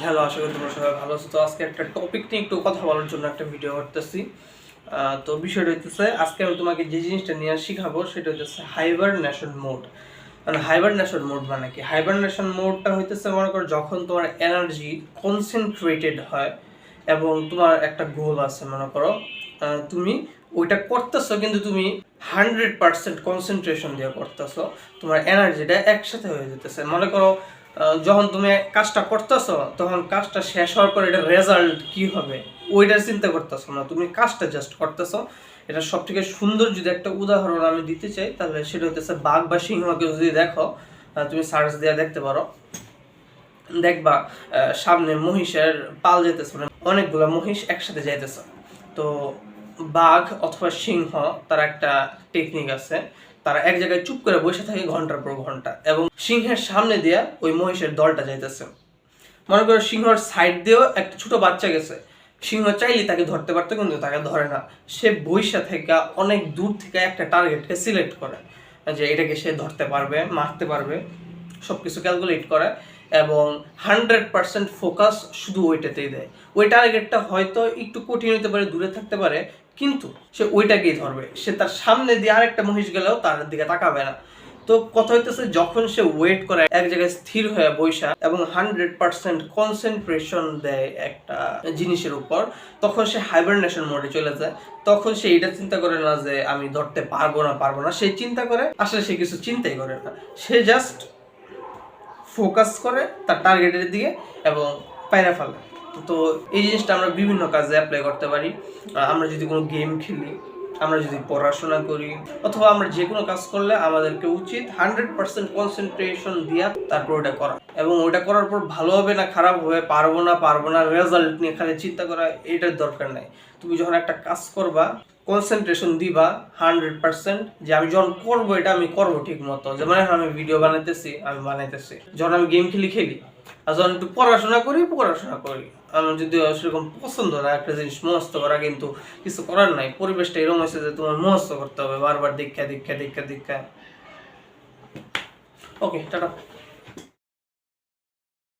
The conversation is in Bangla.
হ্যালো, আশা করি তোমরা সবাই ভালো আছো। তো আজকে একটা টপিক নিয়ে একটু কথা বলার জন্য একটা ভিডিও করতেছি। তো বিষয়টা হচ্ছে আজকে আমি তোমাকে যে জিনিসটা নিয়ে শিখাবো সেটা হচ্ছে হাইবারনেশন মোড। মানে হাইবারনেশন মোড মানে কি? হাইবারনেশন মোডটা হইতেছে মনে করো যখন তোমার এনার্জি কনসেন্ট্রেটেড হয় এবং তোমার একটা গোল আছে, মনে করো তুমি ওইটা করতেছো কিন্তু তুমি 100% কনসেন্ট্রেশন দিয়ে করতেছো, তোমার এনার্জিটা একসাথে হয়ে যেতেছে। মনে করো যখন তুমি কাজটা করতেছো তখন কাজটা শেষ হওয়ার পর এটা রেজাল্ট কি হবে ওইটা চিন্তা করতেছো না, তুমি কাজটা জাস্ট করতেছো। এটা সব থেকে সুন্দর যদি একটা উদাহরণ আমি দিতে চাই তাহলে সেটা হচ্ছে বাঘ বা সিংহকে যদি দেখো, তুমি সার্চ দিয়ে দেখতে পারো, দেখবা সামনে মহিষের পাল যেতেছে, মানে অনেকগুলো মহিষ একসাথে যাইতেছে। তো বাঘ অথবা সিংহ তার একটা টেকনিক আছে, তারা এক জায়গায় চুপ করে বসে থাকে ঘন্টার পর ঘন্টা এবং সিংহের সামনে দিয়া ওই মহিষের দলটা যাইতেছে। মনে করো সিংহর সাইড দিয়েও একটা ছোট বাচ্চা গেছে, সিংহ চাইলে তাকে ধরতে পারতো কিন্তু তাকে ধরে না। সে বইসা থেকে অনেক দূর থেকে একটা টার্গেটকে সিলেক্ট করে যে এটাকে সে ধরতে পারবে, মারতে পারবে, সবকিছু ক্যালকুলেট করে এবং 100% ফোকাস শুধু ওইটাতেই দেয়। ওই টার্গেটটা হয়তো একটু কঠিন হতে পারে, দূরে থাকতে পারে, কিন্তু সে ওইটাকেই ধরবে। সে তার সামনে দিয়ে আরেকটা মহিষ গেলেও তার দিকে তাকাবে না। তো কথা হইতেছে যখন সে ওয়েট করে এক জায়গায় স্থির হয়ে বৈশা এবং 100% কনসেন্ট্রেশন দেয় একটা জিনিসের উপর, তখন সে হাইবারনেশন মোডে চলে যায়। তখন সে এটা চিন্তা করে না যে আমি ধরতে পারবো না, সে চিন্তা করে, আসলে সে কিছু চিন্তাই করে না, সে জাস্ট ফোকাস করে তার টার্গেটের দিকে এবং পায়রা ফেলে। তো এই জিনিসটা আমরা বিভিন্ন কাজে অ্যাপ্লাই করতে পারি। আমরা যদি কোনো গেম খেলি, আমরা যদি পড়াশোনা করি, অথবা আমরা যে কোনো কাজ করলে আমাদেরকে উচিত 100% কনসেন্ট্রেশন দিয়া তারপর ওটা করা, এবং ওটা করার পর ভালো হবে না খারাপ হবে, পারবো না রেজাল্ট নিয়ে খালি চিন্তা করা, এটার দরকার নাই। তুমি যখন একটা কাজ করবা কনসেন্ট্রেশন দিবা 100%, যে আমি যখন করবো এটা আমি করবো ঠিক মতো। যেমন আমি ভিডিও বানাইতেছি, আমি বানাইতেছি, যখন আমি গেম খেলি, আর যখন একটু পড়াশোনা করি আমার যদি সেরকম পছন্দ না একটা জিনিস মুখস্থ করা, কিন্তু কিছু করার নাই, পরিবেশটা এরকম হয়েছে যে তোমার মুখস্থ করতে হবে বারবার দীক্ষা। ওকে, টাটা।